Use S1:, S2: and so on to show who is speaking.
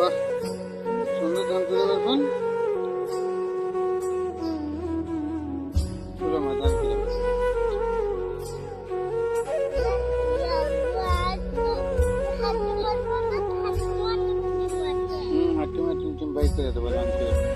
S1: বাহ, সুন্দর ধান তুলে পারবেন। তুলে মা ধান তুলে হাঁটু মাটি বাইক করে দেবো ধান তুলে।